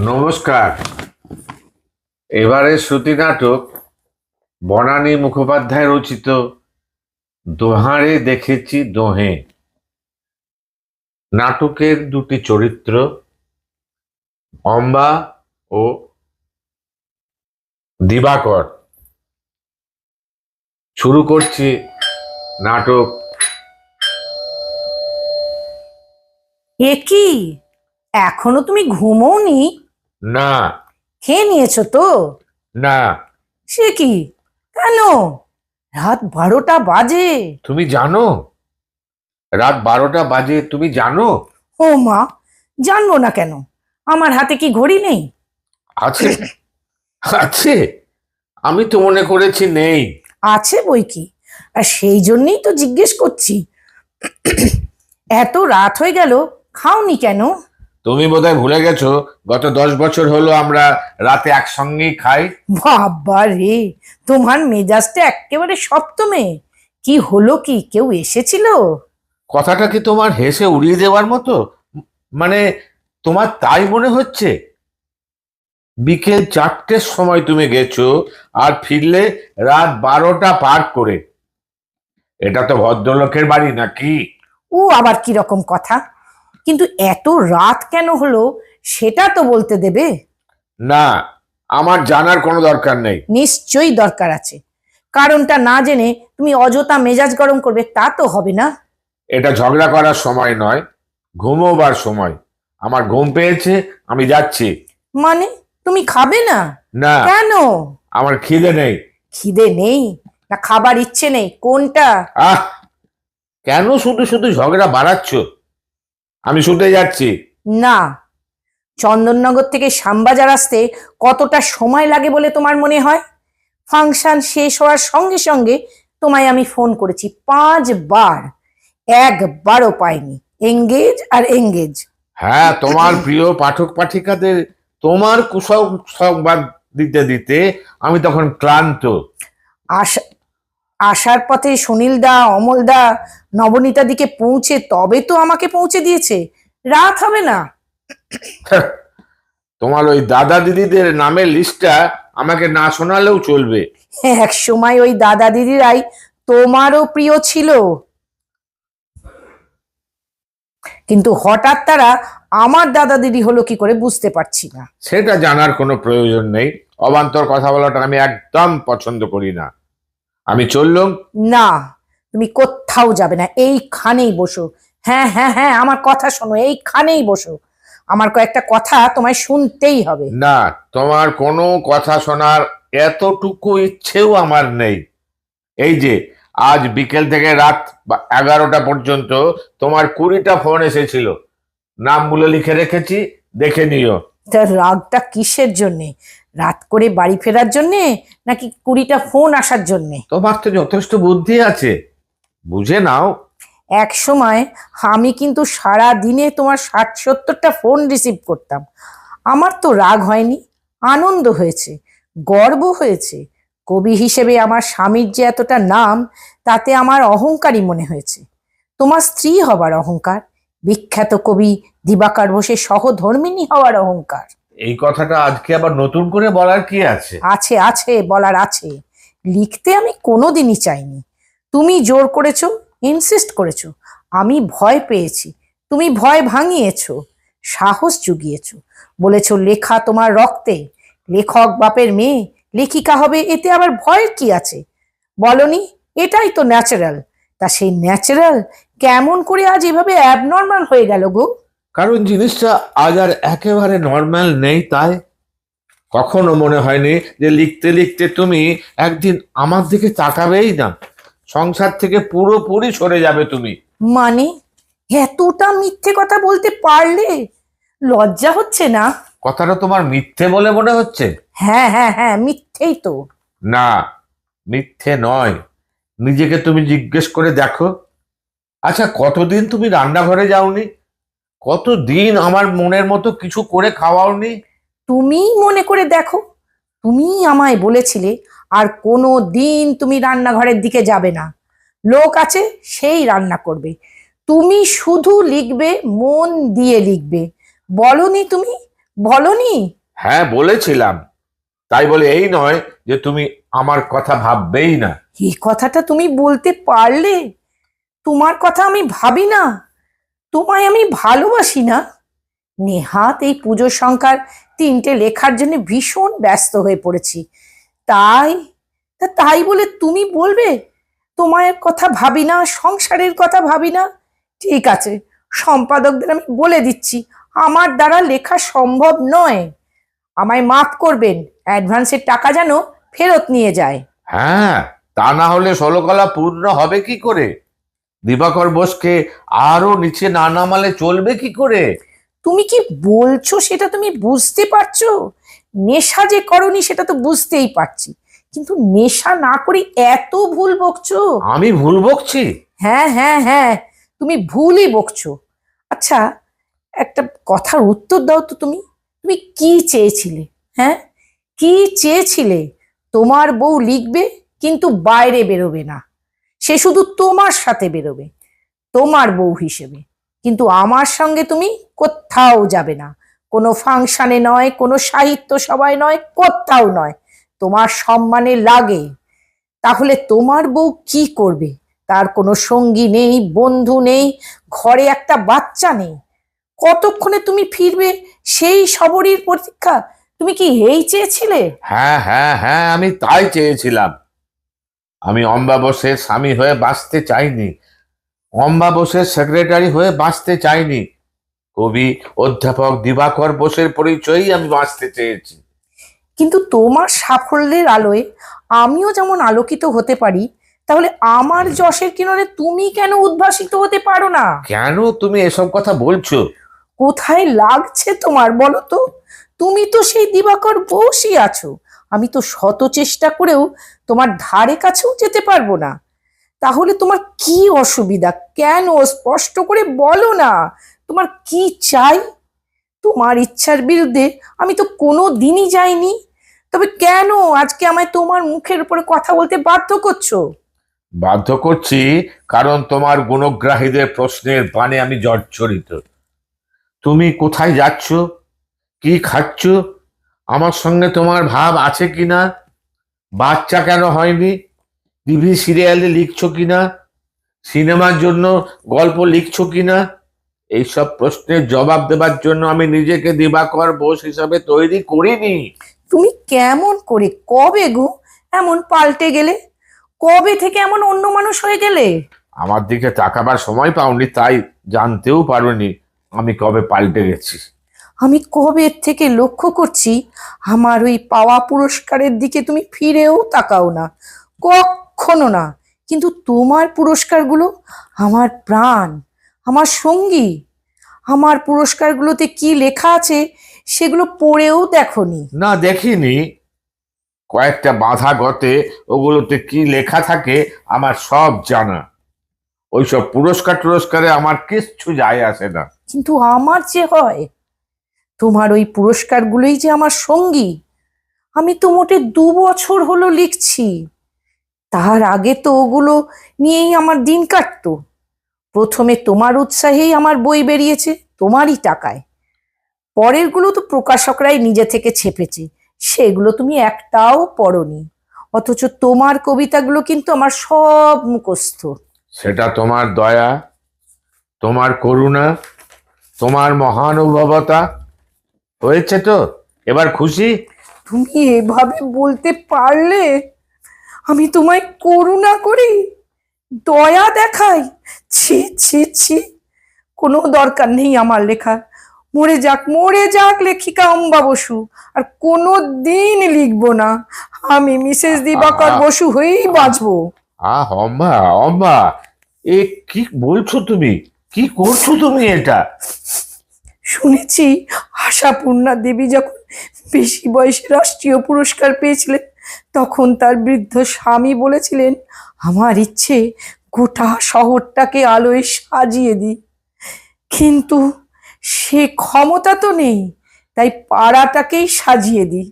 নমস্কার। এবারে শ্রুতি নাটক বনানী মুখোপাধ্যায় রচিত দোহারে দেখেছি দোহে। নাটকের দুটি চরিত্র অম্বা ও দিবাকর। শুরু করছি নাটক। এ কি, এখনো তুমি ঘুমোওনি? না খেয়ে নিয়েছো তো? না, সে কি, কেন? রাত 12টা বাজে। তুমি জানো রাত 12টা বাজে? তুমি জানো? ও মা, জানবো না কেন? আমার হাতে কি ঘড়ি নেই? আছে আছে, আমি তো মনে করেছি নেই। আছে বই কি, আর সেই জন্যই তো জিজ্ঞেস করছি। এত রাত হয়ে গেল, খাওনি কেন? তুমি বোধহয় ভুলে গেছো, গত 10 বছর হলো আমরা রাতে একসঙ্গেই খাই। বাবা রে, তোমার মেজাজটা একেবারে সপ্তমে। কি হলো, কি কেউ এসেছিল? কথাটা কি তোমার হেসে উড়িয়ে দেওয়ার মতো? মানে তোমার তাই মনে হচ্ছে? বিকেল 4টের সময় তুমি গেছো আর ফিরলে রাত 12টা পার করে। এটা তো ভদ্রলোকের বাড়ি নাকি? ও আবার কি রকম কথা? কিন্তু এত রাত কেন হলো সেটা তো বলতে দেবে। না, আমার জানার কোনো দরকার নেই। নিশ্চয়ই দরকার আছে। কারণটা না জেনে তুমি অযথা মেজাজ গরম করবে তা তো হবে না। এটা ঝগড়া করার সময় নয়, ঘুমোবার সময়। আমার ঘুম পেয়েছে, আমি যাচ্ছি। মানে তুমি খাবে না? না, কেন? আমার খিদে নেই। খিদে নেই না খাবার ইচ্ছে নেই, কোনটা? আহ, কেন শুধু শুধু ঝগড়া বাড়াচ্ছ? আমি শুতে যাচ্ছি। না, চন্দননগর থেকে শ্যামবাজার আসতে কতটা সময় লাগে বলে তোমার মনে হয়? ফাংশন শেষ হওয়ার সঙ্গে সঙ্গে তোমায় আমি ফোন করেছি 5 বার, একবারও পাইনি। এঙ্গেজ আর এঙ্গেজ। হ্যাঁ, তোমার প্রিয় পাঠক পাঠিকাদের তোমার কুসংবাদ দিতে দিতে আমি তখন ক্লান্ত। আশা আসার পথে সুনীলদা, অমলদা, নবনীতা দিকে পৌঁছে তবে তো আমাকে পৌঁছে দিয়েছে। রাত হবে না? তোমার ওই দাদা দিদিদের নামের লিস্টটা আমাকে না শোনালেও চলবে। এক সময় ওই দাদা দিদিরাই তোমারও প্রিয় ছিল, কিন্তু হঠাৎ তারা আমার দাদা দিদি হলো কি করে বুঝতে পারছি না। সেটা জানার কোনো প্রয়োজন নেই। অবান্তর কথা বলাটা আমি একদম পছন্দ করি না। আমি চললুম। না, তুমি কোথাও যাবে না, এইখানেই বসো। হ্যাঁ হ্যাঁ হ্যাঁ, আমার কথা শোনো, এইখানেই বসো। আমার কয়েকটা কথা তোমায় শুনতেই হবে। না, তোমার কোনো কথা শোনার এতটুকু ইচ্ছেও আমার নেই। এই যে আজ বিকেল থেকে রাত 11টা পর্যন্ত তোমার 20টা ফোন এসেছিল। নামগুলো লিখে রেখেছি, দেখে নিও। তা রাগটা কিসের জন্যে? রাত করে বাড়ি ফেরার জন্যে, নাকি 20টা ফোন আসার জন্যে? তোমার তো যথেষ্ট বুদ্ধি আছে, বুঝে নাও। এক সময় আমি কিন্তু সারা দিনে তোমার 60-70টা ফোন রিসিভ করতাম। আমার তো রাগ হয়নি, আনন্দ হয়েছে, গর্ব হয়েছে। কবি হিসেবে আমার স্বামীর যে এতটা নাম, তাতে আমার অহংকারই মনে হয়েছে। তোমার স্ত্রী হবার অহংকার, বিখ্যাত কবি দিবাকর বোসের সহধর্মিণী হওয়ার অহংকার। এই কথাটা আজকে আবার নতুন করে বলার কি আছে? আছে আছে, বলার আছে। লিখতে আমি কোনোদিনই চাইনি, তুমি জোর করেছো, ইনসিস্ট করেছো। আমি ভয় পেয়েছি, তুমি ভয় ভাঙিয়েছো, সাহস জুগিয়েছো। বলেছো লেখা তোমার রক্তে, লেখক বাপের মেয়ে, লেখিকা হবে, এতে আবার ভয়ের কি আছে? বলনি এটাই তো ন্যাচারাল। তা সেই ন্যাচারাল কেমন করে আজ এভাবে অ্যাবনর্মাল হয়ে গেল গো? কারণ জিনিসটা আজ আর একেবারে নর্মাল নেই, তাই। কখনো মনে হয়নি যে লিখতে লিখতে তুমি একদিন আমার দিকে তাকাবেই না, সংসার থেকে পুরোপুরি সরে যাবে তুমি। মানে এতটা মিথ্যে কথা বলতে পারলে? লজ্জা হচ্ছে না? কথাটা তোমার মিথ্যে বলে মনে হচ্ছে? হ্যাঁ হ্যাঁ হ্যাঁ, মিথ্যেই তো। না, মিথ্যে নয়। নিজেকে তুমি জিজ্ঞেস করে দেখো। আচ্ছা, কতদিন তুমি রান্নাঘরে যাওনি? কতদিন আমার মনের মতো কিছু করে খাওয়াওনি? তুমিই মনে করে দেখো, তুমিই আমায় বলেছিলে আর কোনো দিন তুমি রান্নাঘরের দিকে যাবে না। লোক আছে, সেই রান্না করবে, তুমি শুধু লিখবে, মন দিয়ে লিখবে। বলনি তুমি? বলনি? হ্যাঁ, বলেছিলাম। তাই বলে এই নয় যে তুমি আমার কথা ভাববেই না। এই কথাটা তুমি বলতে পারলে? তোমার কথা আমি ভাবি না? তোমায় আমি ভালোবাসি না? নেহাত এই পুজোর সংখ্যার 3টে লেখার জন্য ভীষণ ব্যস্ত হয়ে পড়েছি। তাই তাই বলে তুমি বলবে তোমার কথা ভাবি না, সংসারের কথা ভাবি না? ঠিক আছে, সম্পাদকদের আমি বলে দিচ্ছি আমার দ্বারা লেখা সম্ভব নয়। আমায় মাফ করবেন, অ্যাডভান্সের টাকা যেন ফেরত নিয়ে যায়। হ্যাঁ, তা না হলে ষোলকলা পূর্ণ হবে কি করে? দিবাকর বোসকে আরো নিচে না নামালে চলবে কি করে? তুমি কি বলছো সেটা তুমি বুঝতে পারছো? নেশা যে করনি সেটা তো বুঝতেই পারছি, কিন্তু নেশা না করে এত ভুল বকছো? আমি ভুল বকছি? হ্যাঁ হ্যাঁ হ্যাঁ, তুমি ভুলই বকছো। আচ্ছা, একটা কথার উত্তর দাও তো, তুমি তুমি কি চেয়েছিলে? হ্যাঁ, কি চেয়েছিলে? তোমার বউ লিখবে কিন্তু বাইরে বেরোবে না, সে শুধু তোমার সাথে বেরোবে তোমার বউ হিসেবে, কিন্তু আমার সঙ্গে তুমি কোথাও যাবে না। কোনো ফাংশনে নয়, কোনো সাহিত্য সভায় নয়, কোথাও নয়। তোমার সম্মানে লাগে। তাহলে তোমার বউ কি করবে? তার কোনো সঙ্গী নেই, বন্ধু নেই, ঘরে একটা বাচ্চা নেই। কতক্ষণে তুমি ফিরবে সেই সবরীর প্রতীক্ষা? তুমি কি এই চেয়েছিলে? হ্যাঁ হ্যাঁ হ্যাঁ, আমি তাই চেয়েছিলাম। আমি অম্বা বোসের স্বামী হয়ে বাঁচতে চাইনি, অম্বা বোসের সেক্রেটারি হয়ে বাঁচতে চাইনি। কবি অধ্যাপক দিবাকর বোসের পরিচয়ই আমি বাঁচতে চেয়েছি। কিন্তু তোমার সাফল্যের আলোয় আমিও যেমন আলোকিত হতে পারি, তাহলে আমার যশের কিরণে তুমি কেন উদ্ভাসিত হতে পারো না? কেন তুমি এসব কথা বলছো? কোথায় লাগছে তোমার বলো তো? তুমি তো সেই দিবাকর বসই আছো। আমি তো শত চেষ্টা করেও তোমার ধারে কাছেও যেতে পারবো না। তাহলে তোমার কি অসুবিধা? কেন স্পষ্ট করে বলো না, তোমার কি চাই? তোমার ইচ্ছার বিরুদ্ধে আমি তো কোনো দিনই যাইনি, তবে কেন আজকে আমায় তোমার মুখের উপরে কথা বলতে বাধ্য করছো? বাধ্য করছি কারণ তোমার গুণগ্রাহীদের প্রশ্নের বাণে আমি জর্জরিত। তুমি কোথায় যাচ্ছ, কি খাচ্ছ, আমার সঙ্গে তোমার ভাব আছে কিনা, বাচ্চা কেন হয়নি, টিভি সিরিয়ালে লিখছো কিনা, সিনেমার জন্য গল্প লিখছো কিনা, এইসব প্রশ্নের জবাব দেবার জন্য আমি নিজেকে দিবাকর বোস হিসাবে তৈরি করিনি। তুমি কেমন করে, কবে গো এমন পাল্টে গেলে? কবে থেকে এমন অন্য মানুষ হয়ে গেলে? আমার দিকে তাকাবার সময় পাওনি, তাই জানতেও পারোনি আমি কবে পাল্টে গেছি। আমি কবে থেকে লক্ষ্য করছি আমার ওই পাওয়া পুরস্কারের দিকে তুমি ফিরেও তাকাও না, কখনো না। কিন্তু তোমার পুরস্কারগুলো আমার প্রাণ, আমার সঙ্গী। আমার পুরস্কারগুলোতে কি লেখা আছে সেগুলো পড়েও দেখোনি? না, দেখিনি। কয়েকটা বাঁধা গতে ওগুলোতে কি লেখা থাকে আমার সব জানা। ওইসব পুরস্কার টুরস্কারে আমার কিচ্ছু যায় আসে না। কিন্তু আমার যে হয়, তোমার ওই পুরস্কারগুলোই যে আমার সঙ্গী। আমি তো মোটে 2 বছর হলো লিখছি। তার আগে তো ওগুলো নিয়েই আমার দিন কাটতো। প্রথমে তোমার উৎসাহেই আমার বই বেরিয়েছে, তোমারই টাকায়। পরেরগুলো তো প্রকাশকরাই নিজে থেকে ছেপেছে, সেগুলো তুমি একটাও পড়োনি। অথচ তোমার কবিতাগুলো কিন্তু আমার সব মুখস্থ। সেটা তোমার দয়া, তোমার করুণা, তোমার মহানুভবতা। হয়েছে তো, এবার খুশি? তুমি এভাবে বলতে পারলে? আমি তোমায় করুণা করি, দয়া দেখাই? ছি ছি ছি, কোনো দরকার নেই আমার লেখা। মরে যাক লেখিকা অম্বা বসু, আর কোনো দিন লিখবো না। আমি মিসেস দিবাকর আহ বসু হয়েই বাঁচবো। অম্বা, অম্বা, এ কি বলছো তুমি? কি করছো তুমি এটা? শুনেছি আশাপূর্ণা দেবী যখন বেশি বয়সে রাষ্ট্রীয় পুরস্কার পেয়েছিলেন, তখন তার বৃদ্ধ স্বামী বলেছিলেন আমার ইচ্ছে গোটা শহরটাকে আলোয় সাজিয়ে দিই। কিন্তু সে ক্ষমতা তো নেই, তাই পাড়াটাকেই সাজিয়ে দিই।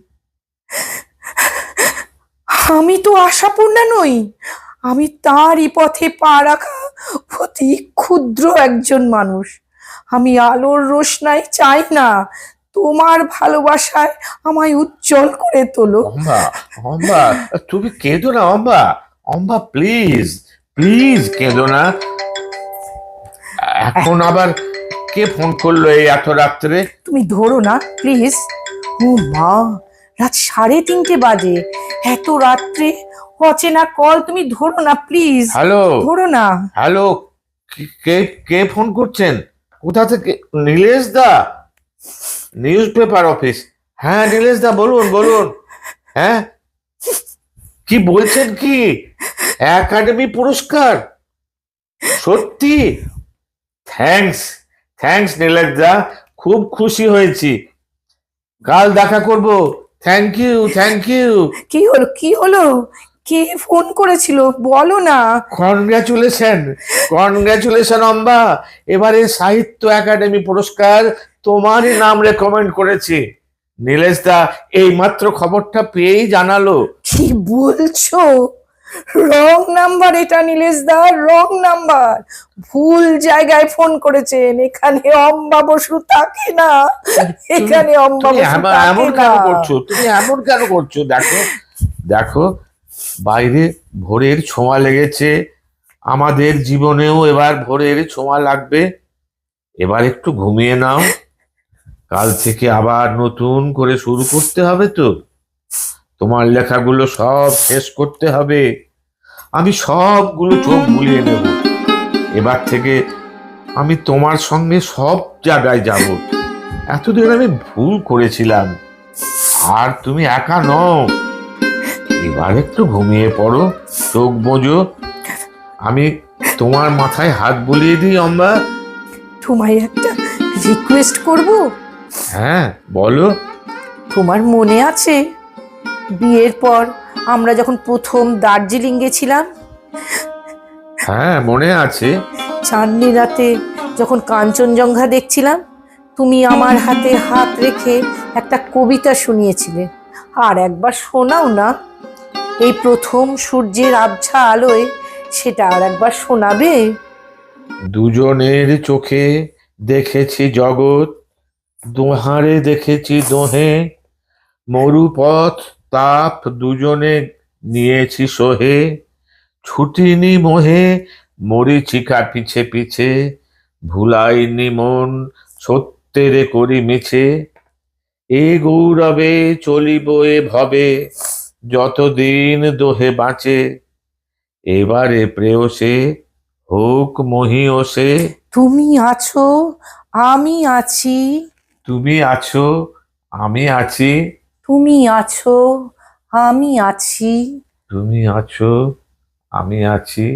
আমি তো আশাপূর্ণা নই, আমি তারই পথে পা রাখা অতি ক্ষুদ্র একজন মানুষ। আমি আলোর রোশনাই চাই না, তোমার ভালোবাসায় আমায় উজ্জ্বল করে তোলো। অম্বা, অম্বা, তুমি কেঁদো না অম্বা। অম্বা প্লিজ, প্লিজ কেঁদো না। এখন আবার কে ফোন করলো এই এত রাত্রে? তুমি ধরো না প্লিজ। ও মা, রাত 3:30 বাজে, এত রাত্রে অচেনা কল, তুমি ধরো না প্লিজ। হ্যালো, ধরো না। হ্যালো, কে কে ফোন করছেন? কোথা থেকে? নীলেশ দা, নিউজ পেপার অফিস। হ্যাঁ নীলেশ দা, বলুন বলুন। হ্যাঁ, কি বলছেন কি? একাডেমি পুরস্কার? সত্যি? থ্যাঙ্কস, থ্যাঙ্কস নীলেশ দা, খুব খুশি হয়েছি। কাল দেখা করব। Thank you, thank you. কি হলো, কি হলো? কে ফোন করেছিল বলো না। Congratulation, congratulation Amba. এবারে সাহিত্য একাডেমি পুরস্কার তোমারই নাম রেকমেন্ড করেছে। নীলেশ দা এই মাত্র খবরটা পেয়েই জানালো। কি বলছো? রং নাম্বার এটা নীলেশ দা, রং নাম্বার। ভুল জায়গায় ফোন করেছেন। এখানে অম্বা বসু থাকে না, এখানে অম্বা তুমি বসু এমন থাকে কেন না। করছো? তুমি এমন কেন করছো? দেখো, দেখো, বাইরে ভোরের ছোঁয়া লেগেছে, আমাদের জীবনেও এবার ভোরের ছোঁয়া লাগবে। এবার একটু ঘুমিয়ে নাও, কাল থেকে আবার নতুন করে শুরু করতে হবে তো। তোমার লেখাগুলো সব শেষ করতে হবে। আমি সবগুলো চোখ বুলিয়ে নেব। এবার থেকে আমি তোমার সঙ্গে সব জায়গায় যাব। এতদিন আমি ভুল করেছিলাম, আর তুমি একা নও। এবার একটু ঘুমিয়ে পড়ো, চোখ বোঝো। আমি তোমার মাথায় হাত বুলিয়ে দিই অম্বা। তোমায় একটা রিকোয়েস্ট করব। হ্যাঁ বলো। তোমার মনে আছে বিয়ের পর আমরা যখন প্রথম দার্জিলিং গেছিলাম, হ্যাঁ মনে আছে। চাঁদনি রাতে যখন কাঞ্চনজঙ্ঘা দেখছিলাম, তুমি আমার হাতে হাত রেখে একটা কবিতা শুনিয়েছিলে। আর একবার শোনাও না, এই প্রথম সূর্যের আবছা আলোয় সেটা আর একবার শোনাবে? দুজনের চোখে দেখেছি জগৎ, দোহারে দেখেছি দোহে, মরুপথ তাপ দুজনে নিয়েছি সহে, ছুটিনি মোহে মরিচিকা পিছে পিছে, ভুলাইনি মন সত্যেরে করি মিছে, এ গৌরবে চলিব এ ভবে, যতদিন দোহে বাঁচে, এবারে প্রেয়সে হোক মহিয়সে। তুমি আছো, আমি আছি। তুমি আছো, আমি আছি। তুমি আছো, আমি আছি। তুমি আছো, আমি আছি।